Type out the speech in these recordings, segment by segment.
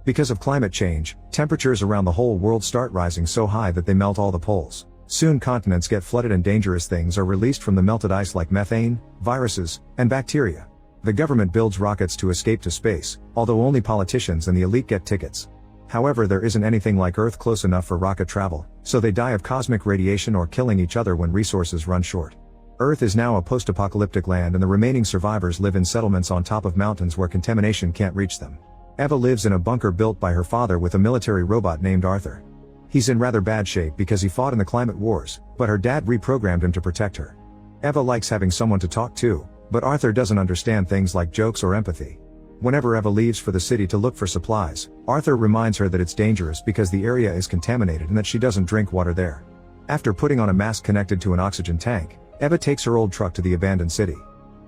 Because of climate change, temperatures around the whole world start rising so high that they melt all the poles. Soon continents get flooded and dangerous things are released from the melted ice like methane, viruses, and bacteria. The government builds rockets to escape to space, although only politicians and the elite get tickets. However, there isn't anything like Earth close enough for rocket travel, so they die of cosmic radiation or killing each other when resources run short. Earth is now a post-apocalyptic land and the remaining survivors live in settlements on top of mountains where contamination can't reach them. Eva lives in a bunker built by her father with a military robot named Arthur. He's in rather bad shape because he fought in the climate wars, but her dad reprogrammed him to protect her. Eva likes having someone to talk to, but Arthur doesn't understand things like jokes or empathy. Whenever Eva leaves for the city to look for supplies, Arthur reminds her that it's dangerous because the area is contaminated and that she doesn't drink water there. After putting on a mask connected to an oxygen tank, Eva takes her old truck to the abandoned city.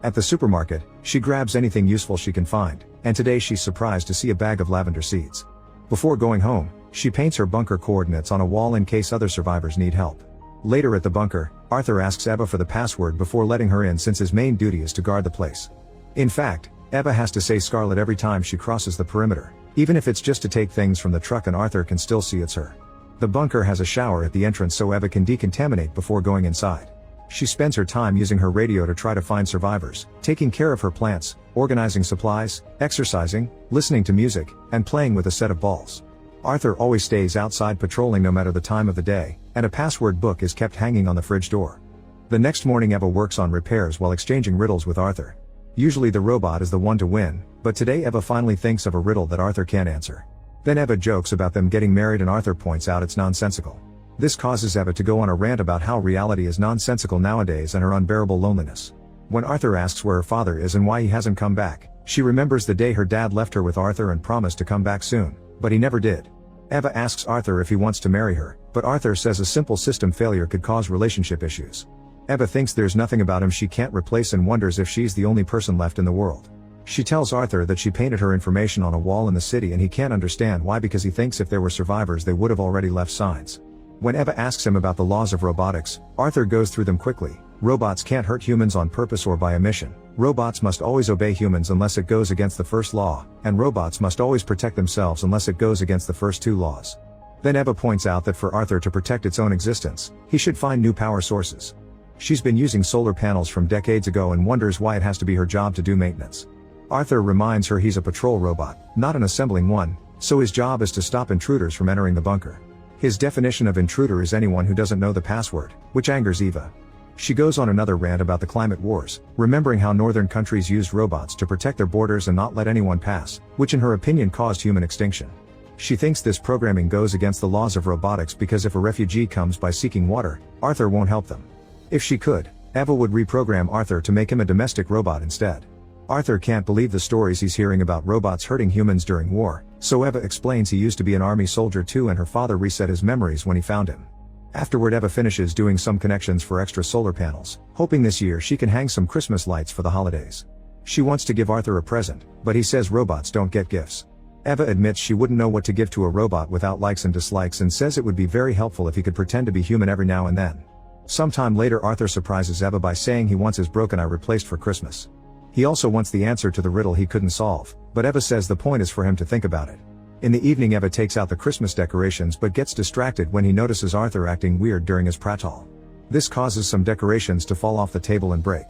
At the supermarket, she grabs anything useful she can find, and today she's surprised to see a bag of lavender seeds. Before going home, she paints her bunker coordinates on a wall in case other survivors need help. Later at the bunker, Arthur asks Eva for the password before letting her in since his main duty is to guard the place. In fact, Eva has to say Scarlet every time she crosses the perimeter, even if it's just to take things from the truck and Arthur can still see it's her. The bunker has a shower at the entrance so Eva can decontaminate before going inside. She spends her time using her radio to try to find survivors, taking care of her plants, organizing supplies, exercising, listening to music, and playing with a set of balls. Arthur always stays outside patrolling no matter the time of the day, and a password book is kept hanging on the fridge door. The next morning Eva works on repairs while exchanging riddles with Arthur. Usually the robot is the one to win, but today Eva finally thinks of a riddle that Arthur can't answer. Then Eva jokes about them getting married and Arthur points out it's nonsensical. This causes Eva to go on a rant about how reality is nonsensical nowadays and her unbearable loneliness. When Arthur asks where her father is and why he hasn't come back, she remembers the day her dad left her with Arthur and promised to come back soon, but he never did. Eva asks Arthur if he wants to marry her, but Arthur says a simple system failure could cause relationship issues. Eva thinks there's nothing about him she can't replace and wonders if she's the only person left in the world. She tells Arthur that she painted her information on a wall in the city and he can't understand why because he thinks if there were survivors they would have already left signs. When Eva asks him about the laws of robotics, Arthur goes through them quickly. Robots can't hurt humans on purpose or by omission. Robots must always obey humans unless it goes against the first law, and robots must always protect themselves unless it goes against the first two laws. Then Eva points out that for Arthur to protect its own existence, he should find new power sources. She's been using solar panels from decades ago and wonders why it has to be her job to do maintenance. Arthur reminds her he's a patrol robot, not an assembling one, so his job is to stop intruders from entering the bunker. His definition of intruder is anyone who doesn't know the password, which angers Eva. She goes on another rant about the climate wars, remembering how northern countries used robots to protect their borders and not let anyone pass, which in her opinion caused human extinction. She thinks this programming goes against the laws of robotics because if a refugee comes by seeking water, Arthur won't help them. If she could, Eva would reprogram Arthur to make him a domestic robot instead. Arthur can't believe the stories he's hearing about robots hurting humans during war, so Eva explains he used to be an army soldier too and her father reset his memories when he found him. Afterward Eva finishes doing some connections for extra solar panels, hoping this year she can hang some Christmas lights for the holidays. She wants to give Arthur a present, but he says robots don't get gifts. Eva admits she wouldn't know what to give to a robot without likes and dislikes and says it would be very helpful if he could pretend to be human every now and then. Sometime later Arthur surprises Eva by saying he wants his broken eye replaced for Christmas. He also wants the answer to the riddle he couldn't solve, but Eva says the point is for him to think about it. In the evening Eva takes out the Christmas decorations but gets distracted when he notices Arthur acting weird during his prattle. This causes some decorations to fall off the table and break.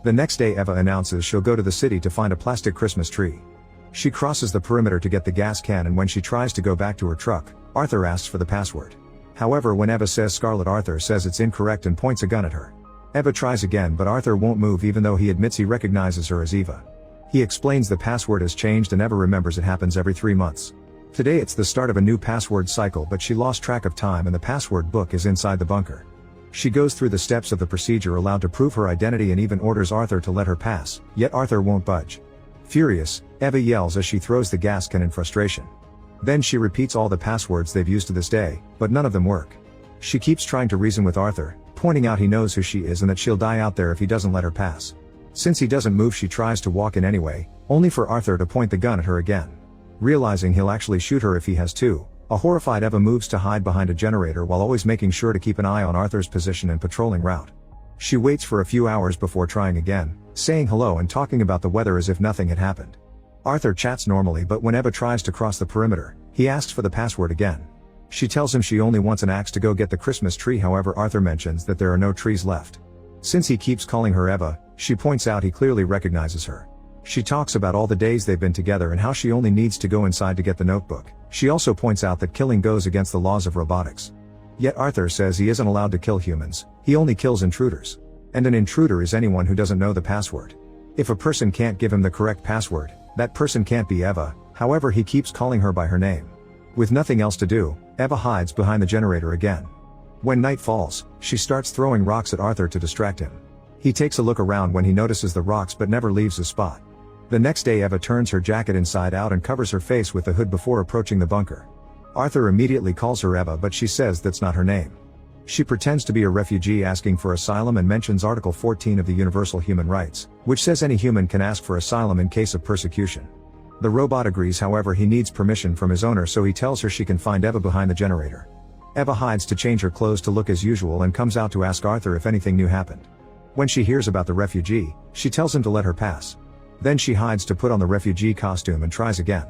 The next day Eva announces she'll go to the city to find a plastic Christmas tree. She crosses the perimeter to get the gas can and when she tries to go back to her truck, Arthur asks for the password. However, when Eva says Scarlet, Arthur says it's incorrect and points a gun at her. Eva tries again but Arthur won't move even though he admits he recognizes her as Eva. He explains the password has changed and Eva remembers it happens every 3 months. Today it's the start of a new password cycle but she lost track of time and the password book is inside the bunker. She goes through the steps of the procedure allowed to prove her identity and even orders Arthur to let her pass, yet Arthur won't budge. Furious, Eva yells as she throws the gas can in frustration. Then she repeats all the passwords they've used to this day, but none of them work. She keeps trying to reason with Arthur, pointing out he knows who she is and that she'll die out there if he doesn't let her pass. Since he doesn't move she tries to walk in anyway, only for Arthur to point the gun at her again. Realizing he'll actually shoot her if he has to, a horrified Eva moves to hide behind a generator while always making sure to keep an eye on Arthur's position and patrolling route. She waits for a few hours before trying again, saying hello and talking about the weather as if nothing had happened. Arthur chats normally, but when Eva tries to cross the perimeter, he asks for the password again. She tells him she only wants an axe to go get the Christmas tree, however Arthur mentions that there are no trees left. Since he keeps calling her Eva, she points out he clearly recognizes her. She talks about all the days they've been together and how she only needs to go inside to get the notebook. She also points out that killing goes against the laws of robotics. Yet Arthur says he isn't allowed to kill humans, he only kills intruders. And an intruder is anyone who doesn't know the password. If a person can't give him the correct password, that person can't be Eva, however he keeps calling her by her name. With nothing else to do, Eva hides behind the generator again. When night falls, she starts throwing rocks at Arthur to distract him. He takes a look around when he notices the rocks but never leaves his spot. The next day Eva turns her jacket inside out and covers her face with the hood before approaching the bunker. Arthur immediately calls her Eva, but she says that's not her name. She pretends to be a refugee asking for asylum and mentions Article 14 of the Universal Human Rights, which says any human can ask for asylum in case of persecution. The robot agrees, however he needs permission from his owner, so he tells her she can find Eva behind the generator. Eva hides to change her clothes to look as usual and comes out to ask Arthur if anything new happened. When she hears about the refugee, she tells him to let her pass. Then she hides to put on the refugee costume and tries again.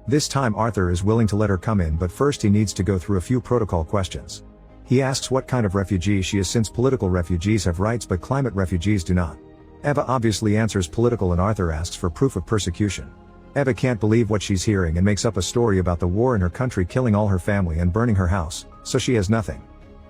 This time Arthur is willing to let her come in, but first he needs to go through a few protocol questions. He asks what kind of refugee she is, since political refugees have rights but climate refugees do not. Eva obviously answers political and Arthur asks for proof of persecution. Eva can't believe what she's hearing and makes up a story about the war in her country killing all her family and burning her house, so she has nothing.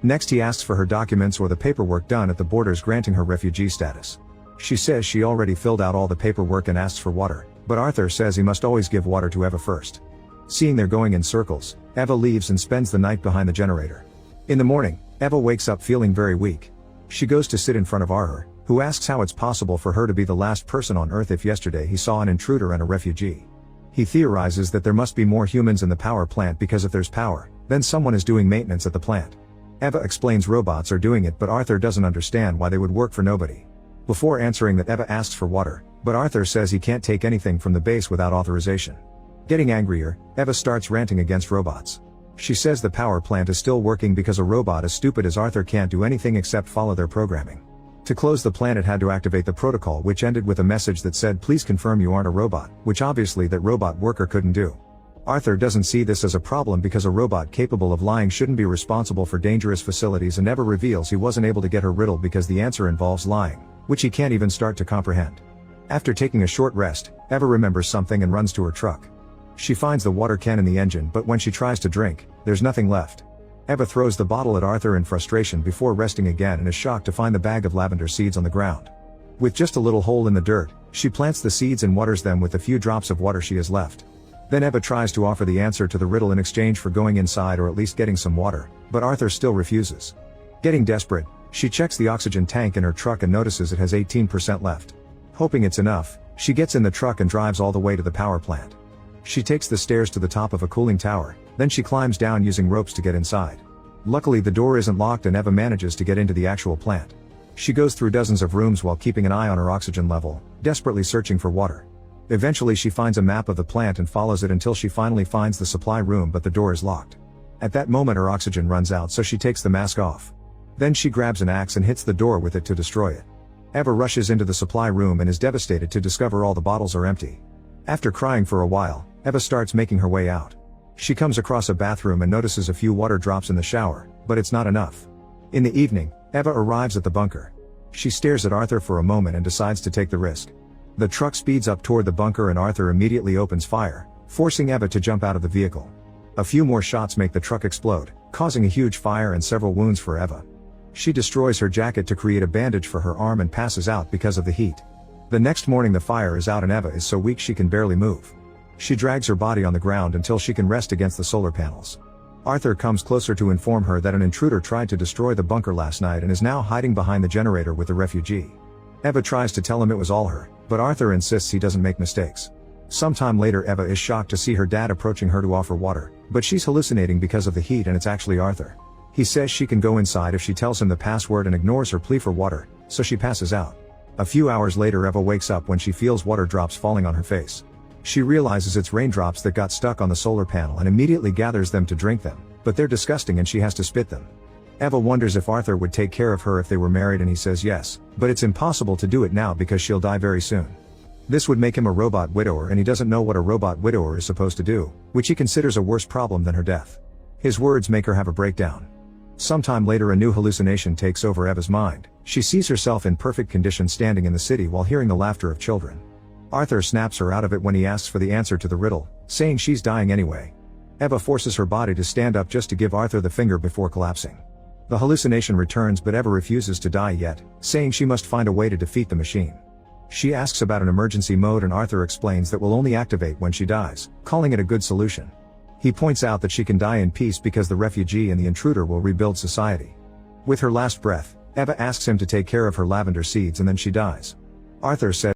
Next he asks for her documents or the paperwork done at the borders granting her refugee status. She says she already filled out all the paperwork and asks for water, but Arthur says he must always give water to Eva first. Seeing they're going in circles, Eva leaves and spends the night behind the generator. In the morning, Eva wakes up feeling very weak. She goes to sit in front of Arthur, who asks how it's possible for her to be the last person on Earth if yesterday he saw an intruder and a refugee. He theorizes that there must be more humans in the power plant because if there's power, then someone is doing maintenance at the plant. Eva explains robots are doing it, but Arthur doesn't understand why they would work for nobody. Before answering that, Eva asks for water, but Arthur says he can't take anything from the base without authorization. Getting angrier, Eva starts ranting against robots. She says the power plant is still working because a robot as stupid as Arthur can't do anything except follow their programming. To close the plant it had to activate the protocol, which ended with a message that said please confirm you aren't a robot, which obviously that robot worker couldn't do. Arthur doesn't see this as a problem because a robot capable of lying shouldn't be responsible for dangerous facilities, and never reveals he wasn't able to get her riddle because the answer involves lying, which he can't even start to comprehend. After taking a short rest, Eva remembers something and runs to her truck. She finds the water can in the engine, but when she tries to drink, there's nothing left. Eva throws the bottle at Arthur in frustration before resting again and is shocked to find the bag of lavender seeds on the ground. With just a little hole in the dirt, she plants the seeds and waters them with the few drops of water she has left. Then Eva tries to offer the answer to the riddle in exchange for going inside or at least getting some water, but Arthur still refuses. Getting desperate, she checks the oxygen tank in her truck and notices it has 18% left. Hoping it's enough, she gets in the truck and drives all the way to the power plant. She takes the stairs to the top of a cooling tower, then she climbs down using ropes to get inside. Luckily the door isn't locked and Eva manages to get into the actual plant. She goes through dozens of rooms while keeping an eye on her oxygen level, desperately searching for water. Eventually she finds a map of the plant and follows it until she finally finds the supply room, but the door is locked. At that moment her oxygen runs out, so she takes the mask off. Then she grabs an axe and hits the door with it to destroy it. Eva rushes into the supply room and is devastated to discover all the bottles are empty. After crying for a while, Eva starts making her way out. She comes across a bathroom and notices a few water drops in the shower, but it's not enough. In the evening, Eva arrives at the bunker. She stares at Arthur for a moment and decides to take the risk. The truck speeds up toward the bunker and Arthur immediately opens fire, forcing Eva to jump out of the vehicle. A few more shots make the truck explode, causing a huge fire and several wounds for Eva. She destroys her jacket to create a bandage for her arm and passes out because of the heat. The next morning the fire is out and Eva is so weak she can barely move. She drags her body on the ground until she can rest against the solar panels. Arthur comes closer to inform her that an intruder tried to destroy the bunker last night and is now hiding behind the generator with the refugee. Eva tries to tell him it was all her, but Arthur insists he doesn't make mistakes. Sometime later Eva is shocked to see her dad approaching her to offer water, but she's hallucinating because of the heat and it's actually Arthur. He says she can go inside if she tells him the password and ignores her plea for water, so she passes out. A few hours later Eva wakes up when she feels water drops falling on her face. She realizes it's raindrops that got stuck on the solar panel and immediately gathers them to drink them, but they're disgusting and she has to spit them. Eva wonders if Arthur would take care of her if they were married and he says yes, but it's impossible to do it now because she'll die very soon. This would make him a robot widower, and he doesn't know what a robot widower is supposed to do, which he considers a worse problem than her death. His words make her have a breakdown. Sometime later, a new hallucination takes over Eva's mind. She sees herself in perfect condition standing in the city while hearing the laughter of children. Arthur snaps her out of it when he asks for the answer to the riddle, saying she's dying anyway. Eva forces her body to stand up just to give Arthur the finger before collapsing. The hallucination returns, but Eva refuses to die yet, saying she must find a way to defeat the machine. She asks about an emergency mode, and Arthur explains that will only activate when she dies, calling it a good solution. He points out that she can die in peace because the refugee and the intruder will rebuild society. With her last breath, Eva asks him to take care of her lavender seeds, and then she dies. Arthur says